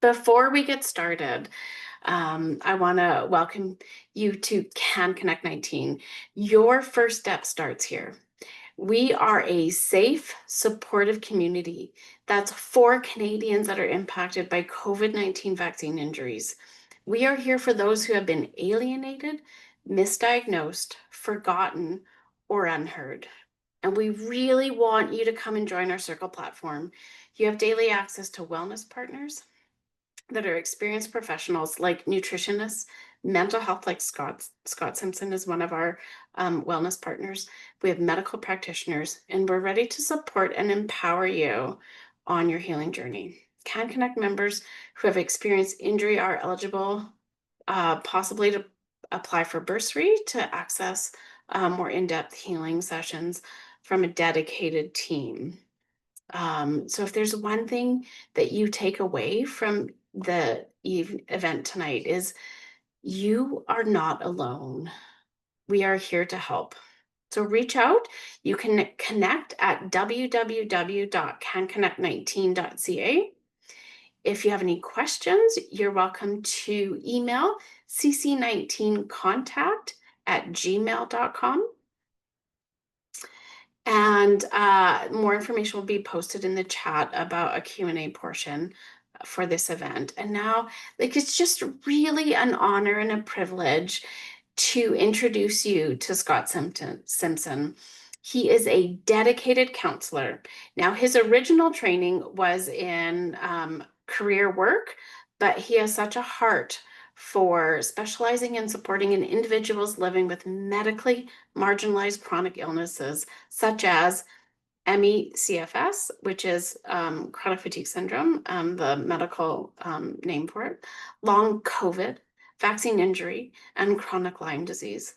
Before we get started, I want to welcome you to CanConnect19. Your first step starts here. We are a safe, supportive community that's for Canadians that are impacted by COVID-19 vaccine injuries. We are here for those who have been alienated, misdiagnosed, forgotten, or unheard. And we really want you to come and join our Circle platform. You have daily access to wellness partners that are experienced professionals like nutritionists, mental health, like Scott Simpson is one of our wellness partners. We have medical practitioners, and we're ready to support and empower you on your healing journey. CanConnect members who have experienced injury are eligible possibly to apply for bursary to access more in-depth healing sessions from a dedicated team. So if there's one thing that you take away from the event tonight is you are not alone. We are here to help. So reach out. You can connect at www.canconnect19.ca. If you have any questions, you're welcome to email cc19contact@gmail.com. And more information will be posted in the chat about a Q&A portion for this event. And now, it's just really an honor and a privilege to introduce you to Scott Simpson. He is a dedicated counselor. Now, his original training was in career work, but he has such a heart for specializing in supporting individuals living with medically marginalized chronic illnesses, such as ME/CFS, which is chronic fatigue syndrome, the medical name for it, long COVID, vaccine injury, and chronic Lyme disease.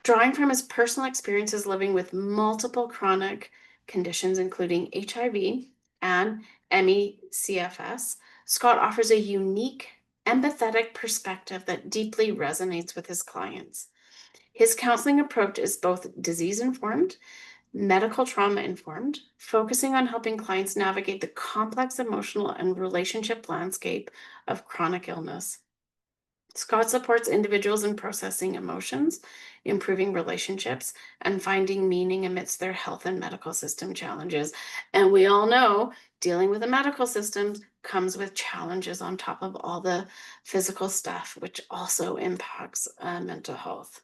Drawing from his personal experiences living with multiple chronic conditions, including HIV and ME/CFS, Scott offers a unique, empathetic perspective that deeply resonates with his clients. His counseling approach is both disease-informed, medical trauma-informed, focusing on helping clients navigate the complex emotional and relationship landscape of chronic illness. Scott supports individuals in processing emotions, improving relationships, and finding meaning amidst their health and medical system challenges. And we all know dealing with the medical system comes with challenges on top of all the physical stuff, which also impacts mental health.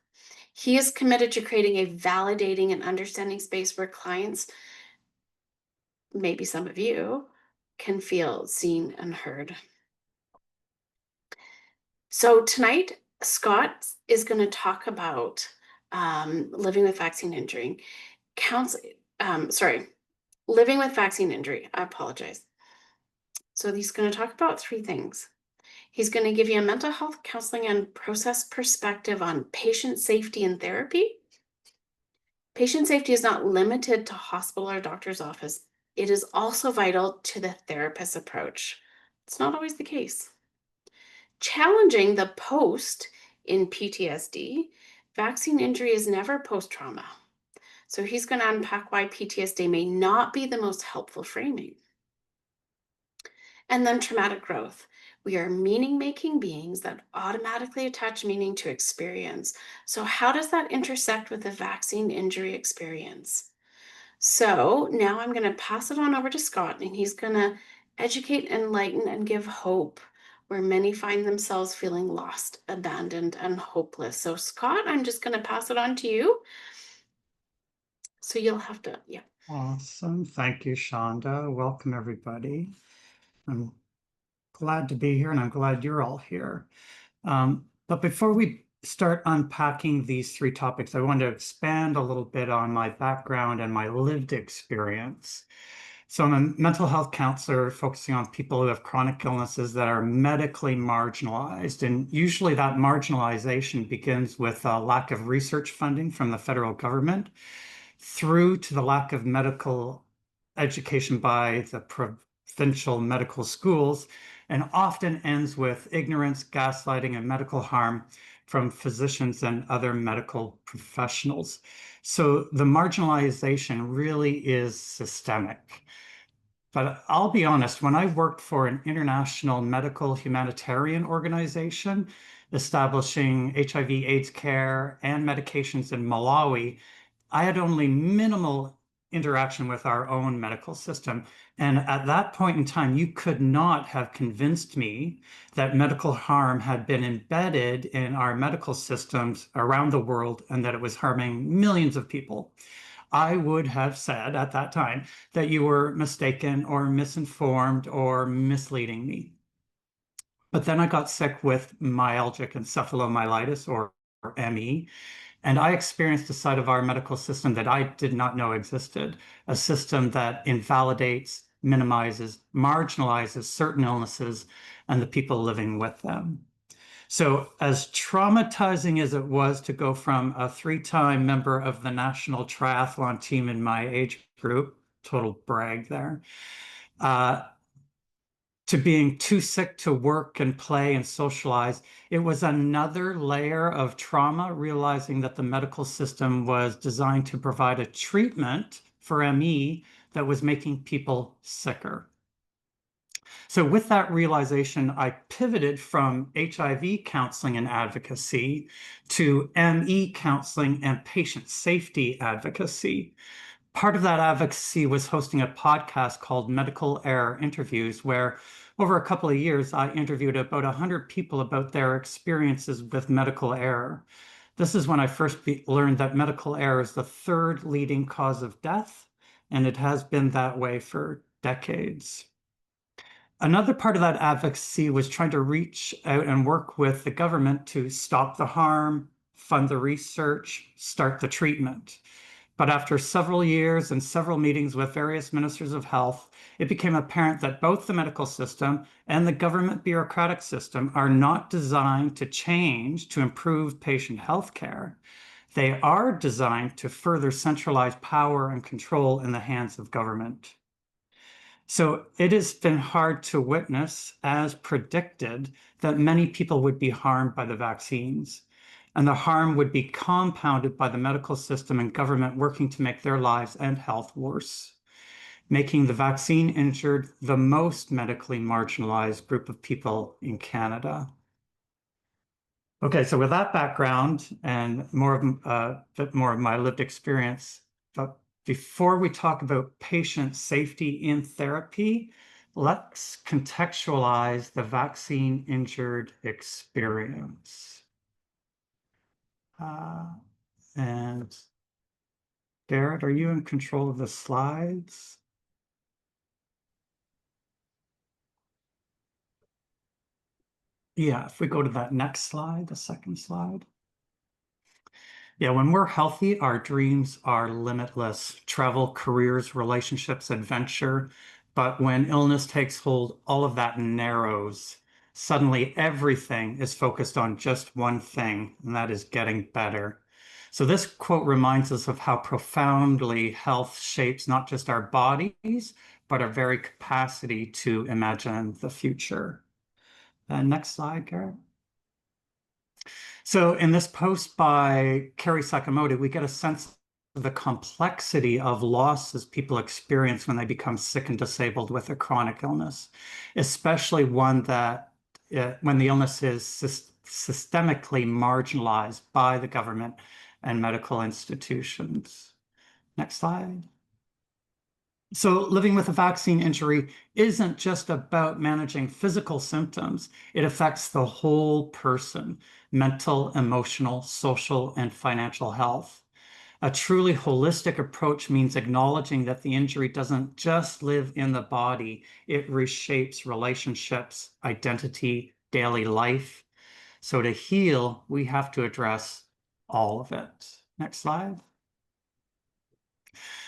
He is committed to creating a validating and understanding space where clients, maybe some of you, can feel seen and heard. So tonight, Scott is going to talk about living with vaccine injury. Living with vaccine injury. I apologize. So he's going to talk about three things. He's going to give you a mental health counseling and process perspective on patient safety and therapy. Patient safety is not limited to hospital or doctor's office. It is also vital to the therapist's approach. It's not always the case. Challenging the post in PTSD, vaccine injury is never post-trauma. So he's going to unpack why PTSD may not be the most helpful framing. And then traumatic growth. We are meaning-making beings that automatically attach meaning to experience. So how does that intersect with the vaccine injury experience? So now I'm going to pass it on over to Scott, and he's going to educate, enlighten, and give hope where many find themselves feeling lost, abandoned, and hopeless. So Scott, I'm just going to pass it on to you. So you'll have to, yeah. Awesome. Thank you, Shonda. Welcome, everybody. I'm glad to be here, and I'm glad you're all here. But before we start unpacking these three topics, I want to expand a little bit on my background and my lived experience. So I'm a mental health counselor focusing on people who have chronic illnesses that are medically marginalized. And usually that marginalization begins with a lack of research funding from the federal government through to the lack of medical education by the provincial medical schools, and often ends with ignorance, gaslighting, and medical harm from physicians and other medical professionals. So the marginalization really is systemic. But I'll be honest, when I worked for an international medical humanitarian organization establishing HIV/AIDS care and medications in Malawi, I had only minimal interaction with our own medical system. And at that point in time, you could not have convinced me that medical harm had been embedded in our medical systems around the world and that it was harming millions of people. I would have said at that time that you were mistaken or misinformed or misleading me. But then I got sick with myalgic encephalomyelitis or ME, and I experienced a side of our medical system that I did not know existed, a system that invalidates, minimizes, marginalizes certain illnesses and the people living with them. So, as traumatizing as it was to go from a three-time member of the national triathlon team in my age group, total brag there, uh, to being too sick to work and play and socialize, it was another layer of trauma, realizing that the medical system was designed to provide a treatment for ME that was making people sicker. So, with that realization, I pivoted from HIV counseling and advocacy to ME counseling and patient safety advocacy. Part of that advocacy was hosting a podcast called Medical Error Interviews, where over a couple of years, I interviewed about 100 people about their experiences with medical error. This is when I first learned that medical error is the third leading cause of death, and it has been that way for decades. Another part of that advocacy was trying to reach out and work with the government to stop the harm, fund the research, start the treatment. But after several years and several meetings with various ministers of health, it became apparent that both the medical system and the government bureaucratic system are not designed to change to improve patient health care. They are designed to further centralize power and control in the hands of government. So it has been hard to witness, as predicted, that many people would be harmed by the vaccines. And the harm would be compounded by the medical system and government working to make their lives and health worse, making the vaccine injured the most medically marginalized group of people in Canada. Okay, so with that background and a bit more of my lived experience, but before we talk about patient safety in therapy, let's contextualize the vaccine injured experience. And Garrett, are you in control of the slides? Yeah, if we go to that next slide, the second slide. Yeah, when we're healthy, our dreams are limitless. Travel, careers, relationships, adventure. But when illness takes hold, all of that narrows. Suddenly, everything is focused on just one thing, and that is getting better. So this quote reminds us of how profoundly health shapes not just our bodies, but our very capacity to imagine the future. Next slide, Garrett. So in this post by Carrie Sakamoto, we get a sense of the complexity of losses people experience when they become sick and disabled with a chronic illness, especially one that when the illness is systemically marginalized by the government and medical institutions. Next slide. So living with a vaccine injury isn't just about managing physical symptoms. It affects the whole person, mental, emotional, social, and financial health. A truly holistic approach means acknowledging that the injury doesn't just live in the body, it reshapes relationships, identity, daily life. So to heal, we have to address all of it. Next slide.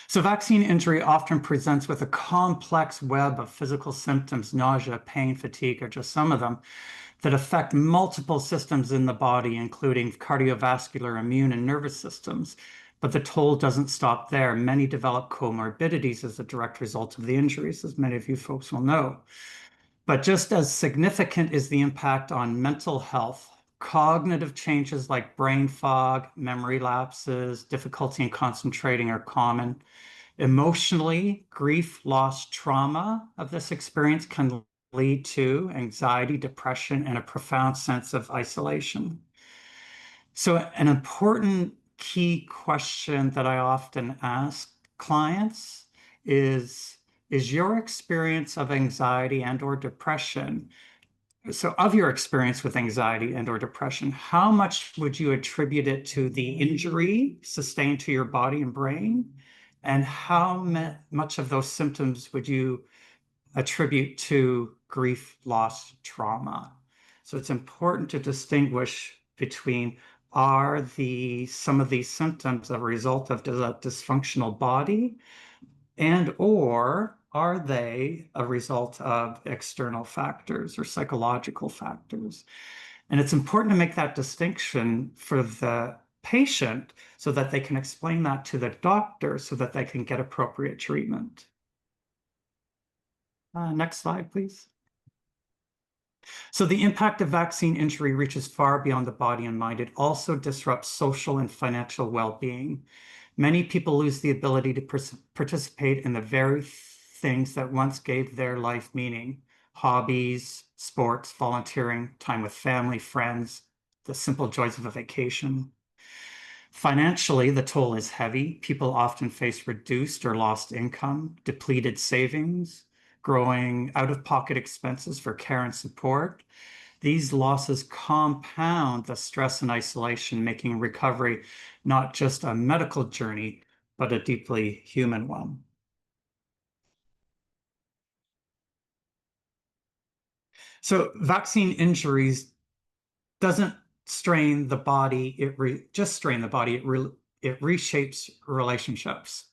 So vaccine injury often presents with a complex web of physical symptoms, nausea, pain, fatigue, or just some of them, that affect multiple systems in the body, including cardiovascular, immune, and nervous systems. But the toll doesn't stop there. Many develop comorbidities as a direct result of the injuries, as many of you folks will know. But just as significant is the impact on mental health. Cognitive changes like brain fog, memory lapses, difficulty in concentrating are common. Emotionally, grief, loss, trauma of this experience can lead to anxiety, depression, and a profound sense of isolation. So, an important key question that I often ask clients is your experience of anxiety and or depression, so of your experience with anxiety and or depression, how much would you attribute it to the injury sustained to your body and brain? And how much of those symptoms would you attribute to grief, loss, trauma? So it's important to distinguish between some of these symptoms a result of a dysfunctional body and or are they a result of external factors or psychological factors? And it's important to make that distinction for the patient so that they can explain that to the doctor so that they can get appropriate treatment. Next slide, please. So the impact of vaccine injury reaches far beyond the body and mind. It also disrupts social and financial well-being. Many people lose the ability to participate in the very things that once gave their life meaning: hobbies, sports, volunteering, time with family, friends, the simple joys of a vacation. Financially, the toll is heavy. People often face reduced or lost income, depleted savings, growing out-of-pocket expenses for care and support. These losses compound the stress and isolation, making recovery not just a medical journey, but a deeply human one. So vaccine injuries doesn't strain the body, just strain the body, it reshapes relationships.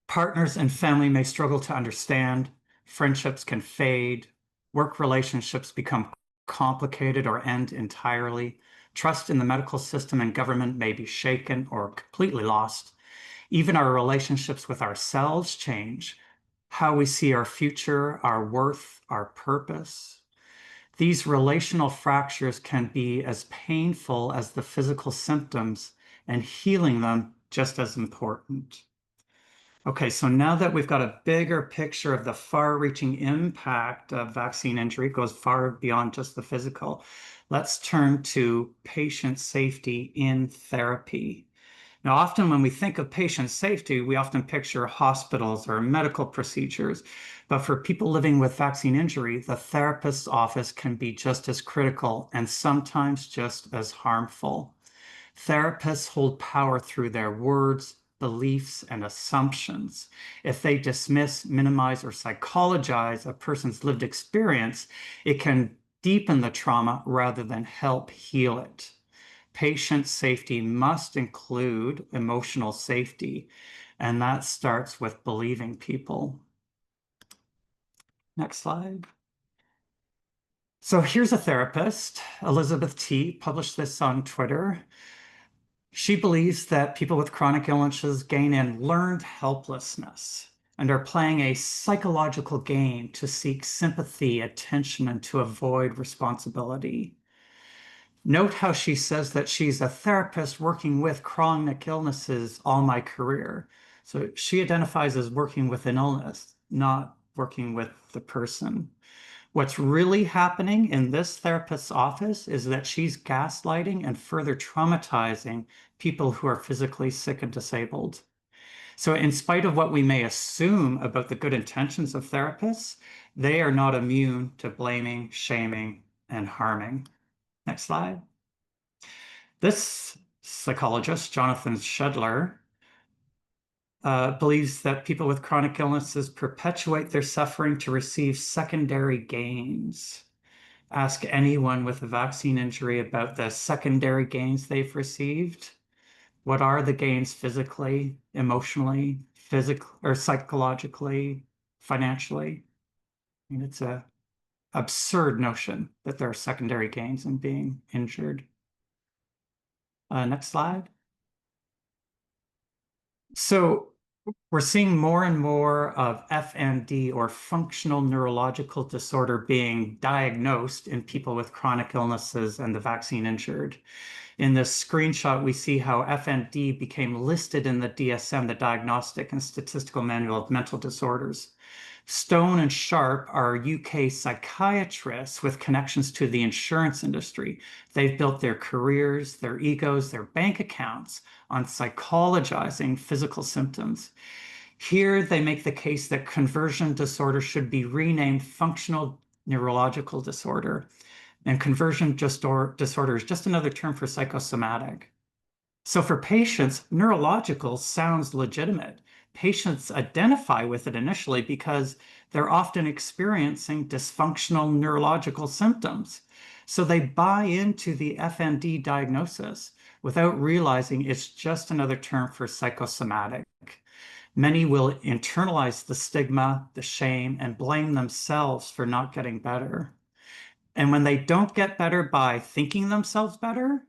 Partners and family may struggle to understand, friendships can fade, work relationships become complicated or end entirely. Trust in the medical system and government may be shaken or completely lost. Even our relationships with ourselves change, how we see our future, our worth, our purpose. These relational fractures can be as painful as the physical symptoms, and healing them just as important. Okay, so now that we've got a bigger picture of the far-reaching impact of vaccine injury, it goes far beyond just the physical, let's turn to patient safety in therapy. Now, often when we think of patient safety, we often picture hospitals or medical procedures. But for people living with vaccine injury, the therapist's office can be just as critical and sometimes just as harmful. Therapists hold power through their words, beliefs, and assumptions. If they dismiss, minimize, or psychologize a person's lived experience, it can deepen the trauma rather than help heal it. Patient safety must include emotional safety, and that starts with believing people. Next slide. So here's a therapist, Elizabeth T, published this on Twitter. She believes that people with chronic illnesses gain in learned helplessness and are playing a psychological game to seek sympathy, attention, and to avoid responsibility. Note how she says that she's a therapist working with chronic illnesses all my career. So she identifies as working with an illness, not working with the person. What's really happening in this therapist's office is that she's gaslighting and further traumatizing people who are physically sick and disabled. So in spite of what we may assume about the good intentions of therapists, they are not immune to blaming, shaming, and harming. Next slide. This psychologist, Jonathan Shedler, believes that people with chronic illnesses perpetuate their suffering to receive secondary gains. Ask anyone with a vaccine injury about the secondary gains they've received. What are the gains physically, emotionally, or psychologically, financially? I mean, it's an absurd notion that there are secondary gains in being injured. Next slide. So We're seeing more and more of FND or functional neurological disorder being diagnosed in people with chronic illnesses and the vaccine injured. In this screenshot, we see how FND became listed in the DSM, the Diagnostic and Statistical Manual of Mental Disorders. Stone and Sharp are UK psychiatrists with connections to the insurance industry. They've built their careers, their egos, their bank accounts on psychologizing physical symptoms. Here, they make the case that conversion disorder should be renamed functional neurological disorder, and conversion disorder is just another term for psychosomatic. So for patients, neurological sounds legitimate. Patients identify with it initially because they're often experiencing dysfunctional neurological symptoms. So they buy into the FND diagnosis without realizing it's just another term for psychosomatic. Many will internalize the stigma, the shame, and blame themselves for not getting better. And when they don't get better by thinking themselves better,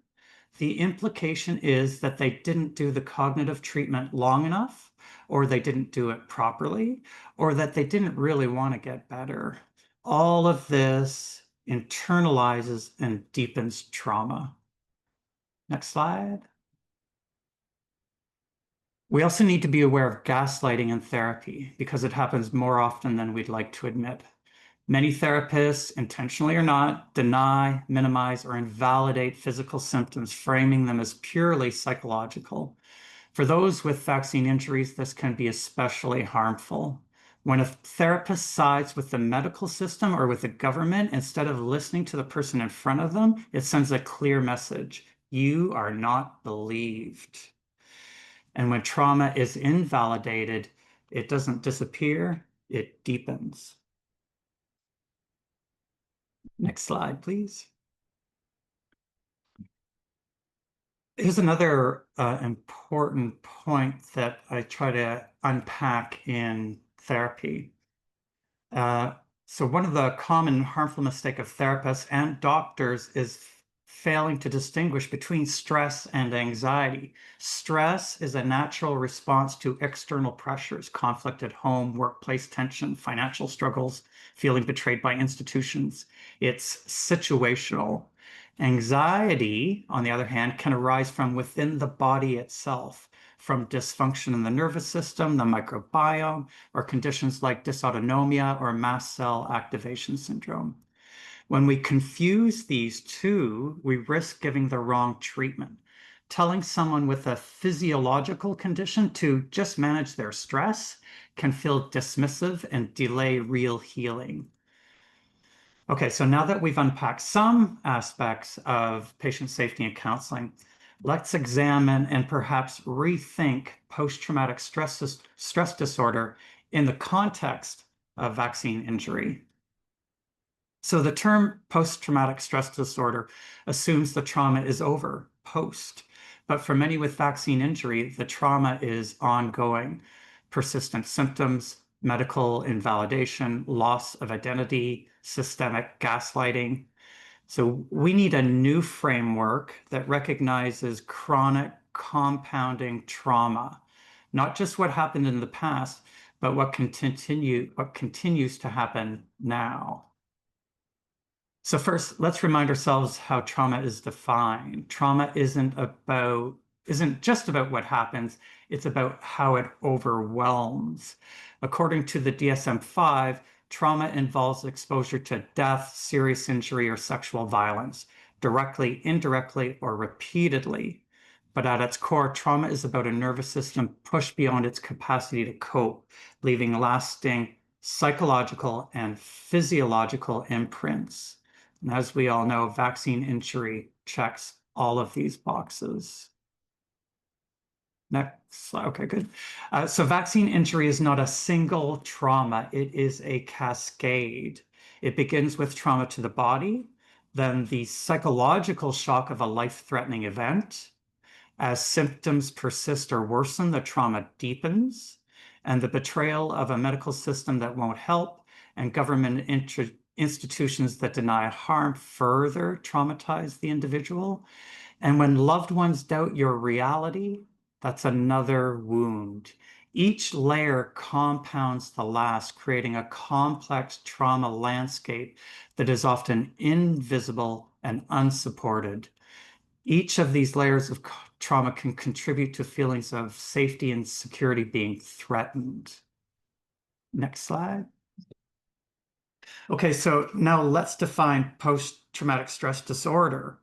the implication is that they didn't do the cognitive treatment long enough, or they didn't do it properly, or that they didn't really want to get better. All of this internalizes and deepens trauma. Next slide. We also need to be aware of gaslighting in therapy because it happens more often than we'd like to admit. Many therapists, intentionally or not, deny, minimize, or invalidate physical symptoms, framing them as purely psychological. For those with vaccine injuries, this can be especially harmful. When a therapist sides with the medical system or with the government instead of listening to the person in front of them, it sends a clear message. You are not believed. And when trauma is invalidated, it doesn't disappear, it deepens. Next slide, please. Here's another important point that I try to unpack in therapy. Uh, so one of the common harmful mistake of therapists and doctors is failing to distinguish between stress and anxiety. Stress is a natural response to external pressures, conflict at home, workplace tension, financial struggles, feeling betrayed by institutions. It's situational. Anxiety, on the other hand, can arise from within the body itself, from dysfunction in the nervous system, the microbiome, or conditions like dysautonomia or mast cell activation syndrome. When we confuse these two, we risk giving the wrong treatment. Telling someone with a physiological condition to just manage their stress can feel dismissive and delay real healing. Okay, so now that we've unpacked some aspects of patient safety and counseling, let's examine and perhaps rethink post-traumatic stress disorder in the context of vaccine injury. So the term post-traumatic stress disorder assumes the trauma is over, post. But for many with vaccine injury, the trauma is ongoing. Persistent symptoms, medical invalidation, loss of identity, systemic gaslighting. So we need a new framework that recognizes chronic compounding trauma, not just what happened in the past, but what continues to happen now. So first, let's remind ourselves how trauma is defined. Trauma isn't just about what happens, it's about how it overwhelms. According to the DSM-5, trauma involves exposure to death, serious injury, or sexual violence, directly, indirectly, or repeatedly. But at its core, trauma is about a nervous system pushed beyond its capacity to cope, leaving lasting psychological and physiological imprints. And as we all know, vaccine injury checks all of these boxes. Next slide. Okay, good. So vaccine injury is not a single trauma. It is a cascade. It begins with trauma to the body, then the psychological shock of a life-threatening event. As symptoms persist or worsen, the trauma deepens, and the betrayal of a medical system that won't help and government institutions that deny harm further traumatize the individual. And when loved ones doubt your reality, that's another wound. Each layer compounds the last, creating a complex trauma landscape that is often invisible and unsupported. Each of these layers of trauma can contribute to feelings of safety and security being threatened. Next slide. Okay, so now let's define post-traumatic stress disorder.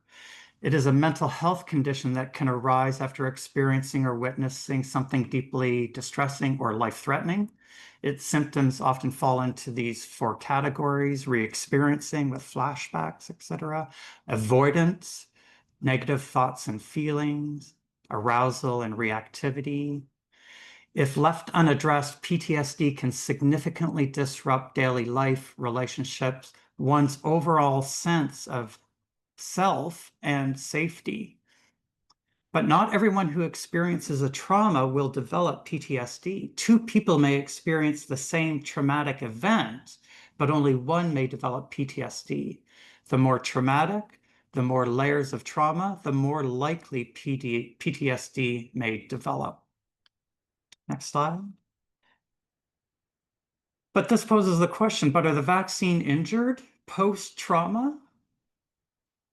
It is a mental health condition that can arise after experiencing or witnessing something deeply distressing or life-threatening. Its symptoms often fall into these four categories: re-experiencing with flashbacks, etc., avoidance, negative thoughts and feelings, arousal and reactivity. If left unaddressed, PTSD can significantly disrupt daily life, relationships, one's overall sense of self and safety. But not everyone who experiences a trauma will develop PTSD. Two people may experience the same traumatic event, but only one may develop PTSD. The more traumatic, the more layers of trauma, the more likely PTSD may develop. Next slide. But this poses the question, but are the vaccine injured post-trauma?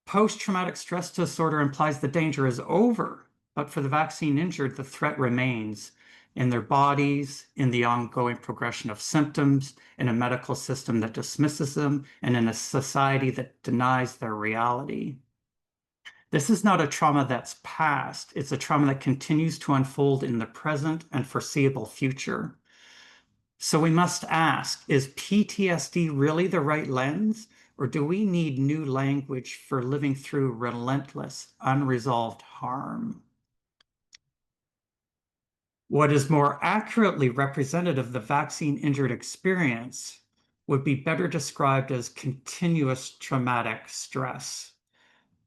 Post-traumatic stress disorder implies the danger is over, but for the vaccine injured, the threat remains in their bodies, in the ongoing progression of symptoms, in a medical system that dismisses them, and in a society that denies their reality. This is not a trauma that's past. It's a trauma that continues to unfold in the present and foreseeable future. So we must ask, is PTSD really the right lens, or do we need new language for living through relentless, unresolved harm? What is more accurately representative of the vaccine-injured experience would be better described as continuous traumatic stress.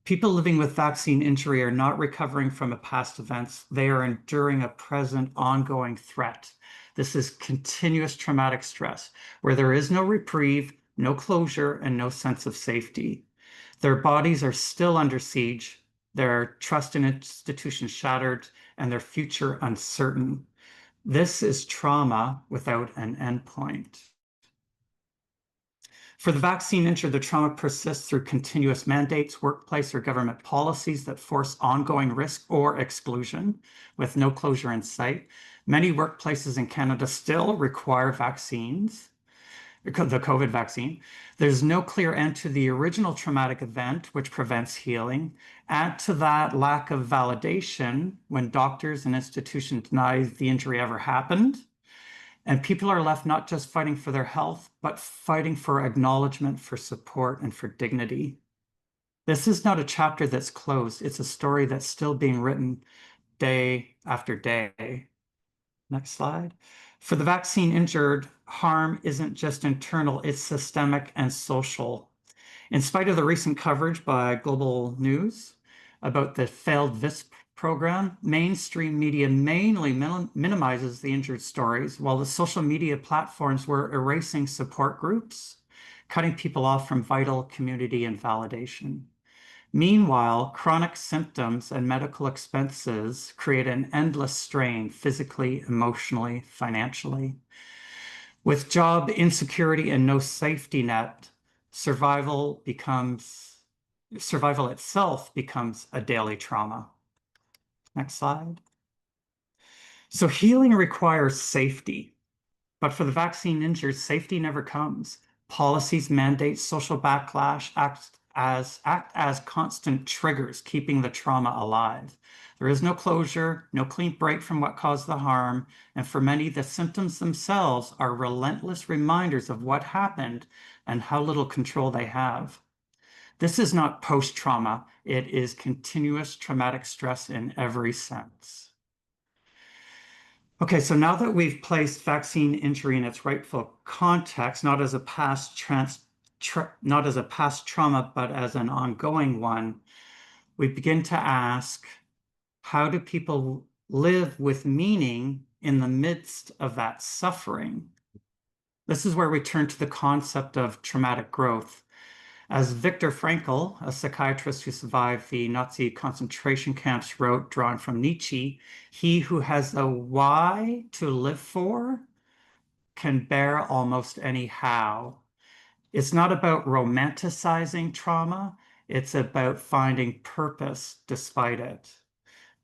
People living with vaccine injury are not recovering from a past event. They are enduring a present ongoing threat. This is continuous traumatic stress, where there is no reprieve, no closure, and no sense of safety. Their bodies are still under siege, their trust in institutions shattered, and their future uncertain. This is trauma without an endpoint. For the vaccine injured, the trauma persists through continuous mandates, workplace or government policies that force ongoing risk or exclusion with no closure in sight. Many workplaces in Canada still require vaccines, the COVID vaccine. There's no clear end to the original traumatic event, which prevents healing. Add to that lack of validation when doctors and institutions deny the injury ever happened. And people are left not just fighting for their health, but fighting for acknowledgement, for support, and for dignity. This is not a chapter that's closed. It's a story that's still being written day after day. Next slide. For the vaccine injured, harm isn't just internal, it's systemic and social. In spite of the recent coverage by Global News about the failed VISP program, mainstream media mainly minimizes the injured stories, while the social media platforms were erasing support groups, cutting people off from vital community and validation. Meanwhile, chronic symptoms and medical expenses create an endless strain physically, emotionally, financially. With job insecurity and no safety net, survival itself becomes a daily trauma. Next slide. So healing requires safety, but for the vaccine injured, safety never comes. Policies, mandates, social backlash act as constant triggers, keeping the trauma alive. There is no closure, no clean break from what caused the harm, and for many, the symptoms themselves are relentless reminders of what happened and how little control they have. This is not post-trauma, it is continuous traumatic stress in every sense. Okay, so now that we've placed vaccine injury in its rightful context, not as a past trauma, but as an ongoing one, we begin to ask, how do people live with meaning in the midst of that suffering? This is where we turn to the concept of traumatic growth. As Viktor Frankl, a psychiatrist who survived the Nazi concentration camps, wrote, drawing from Nietzsche, he who has a why to live for can bear almost any how. It's not about romanticizing trauma, it's about finding purpose despite it.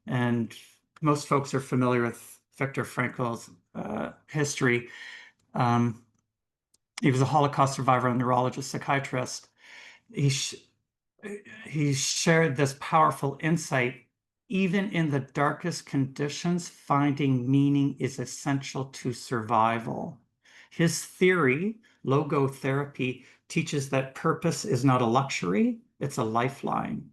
And most folks are familiar with Viktor Frankl's history. Um, he was a Holocaust survivor, a neurologist, psychiatrist. He, sh he shared this powerful insight. Even in the darkest conditions, finding meaning is essential to survival. His theory, logotherapy, teaches that purpose is not a luxury, it's a lifeline.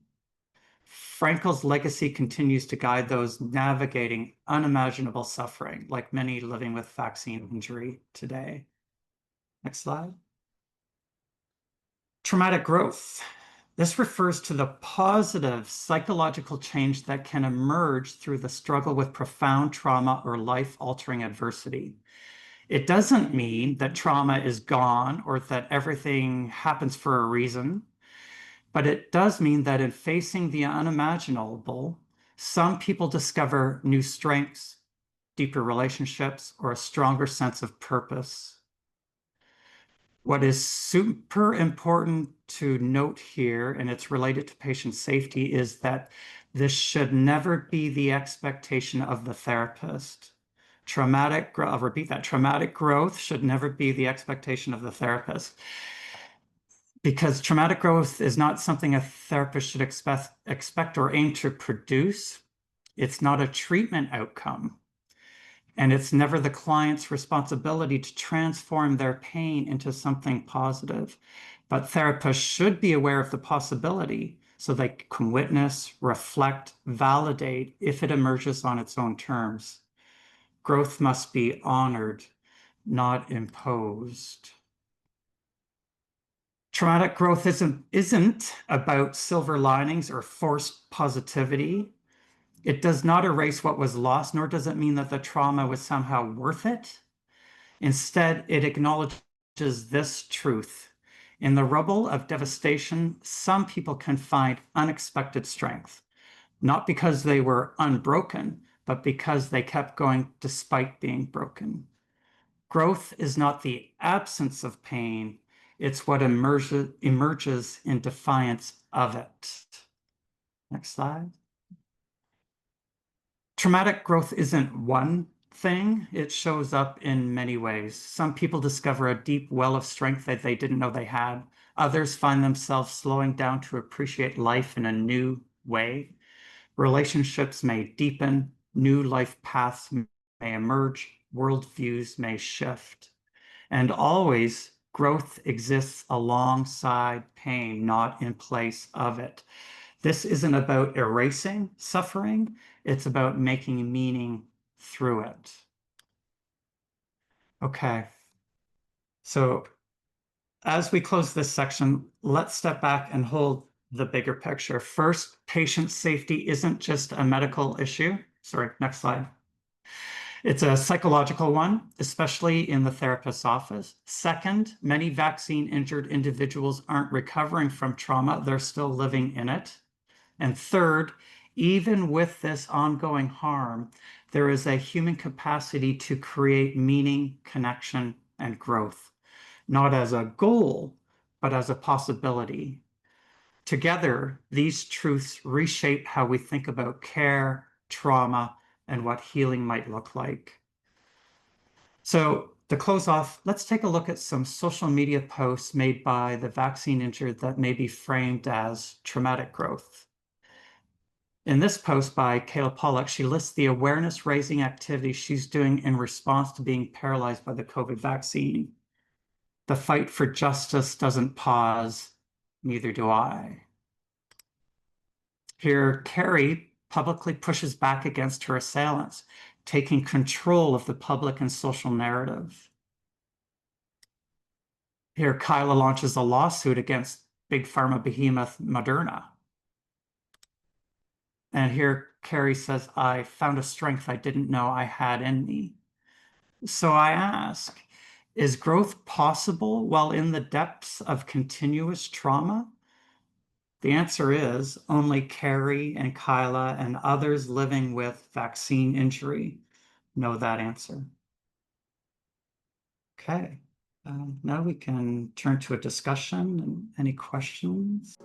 Frankel's legacy continues to guide those navigating unimaginable suffering, like many living with vaccine injury today. Next slide. Traumatic growth. This refers to the positive psychological change that can emerge through the struggle with profound trauma or life-altering adversity. It doesn't mean that trauma is gone or that everything happens for a reason, but it does mean that in facing the unimaginable, some people discover new strengths, deeper relationships, or a stronger sense of purpose. What is super important to note here, and it's related to patient safety, is that this should never be the expectation of the therapist. I'll repeat that, traumatic growth should never be the expectation of the therapist. Because traumatic growth is not something a therapist should expect or aim to produce. It's not a treatment outcome. And it's never the client's responsibility to transform their pain into something positive. But therapists should be aware of the possibility so they can witness, reflect, validate if it emerges on its own terms. Growth must be honored, not imposed. Traumatic growth isn't about silver linings or forced positivity. It does not erase what was lost, nor does it mean that the trauma was somehow worth it. Instead, it acknowledges this truth. In the rubble of devastation, some people can find unexpected strength, not because they were unbroken, but because they kept going despite being broken. Growth is not the absence of pain, it's what emerges in defiance of it. Next slide. Traumatic growth isn't one thing, it shows up in many ways. Some people discover a deep well of strength that they didn't know they had. Others find themselves slowing down to appreciate life in a new way. Relationships may deepen, new life paths may emerge, worldviews may shift. And always, growth exists alongside pain, not in place of it. This isn't about erasing suffering, it's about making meaning through it. Okay, so as we close this section, let's step back and hold the bigger picture. First, patient safety isn't just a medical issue. Sorry, next slide. It's a psychological one, especially in the therapist's office. Second, many vaccine-injured individuals aren't recovering from trauma, they're still living in it. And third, even with this ongoing harm, there is a human capacity to create meaning, connection, and growth, not as a goal, but as a possibility. Together, these truths reshape how we think about care, trauma, and what healing might look like. So to close off, let's take a look at some social media posts made by the vaccine injured that may be framed as traumatic growth. In this post by Kayla Pollock, she lists the awareness-raising activities she's doing in response to being paralyzed by the COVID vaccine. The fight for justice doesn't pause, neither do I. Here, Carrie publicly pushes back against her assailants, taking control of the public and social narrative. Here, Kyla launches a lawsuit against big pharma behemoth Moderna. And here, Carrie says, I found a strength I didn't know I had in me. So I ask, Is growth possible while in the depths of continuous trauma? The answer is only Carrie and Kyla and others living with vaccine injury know that answer. Okay, now we can turn to a discussion and any questions.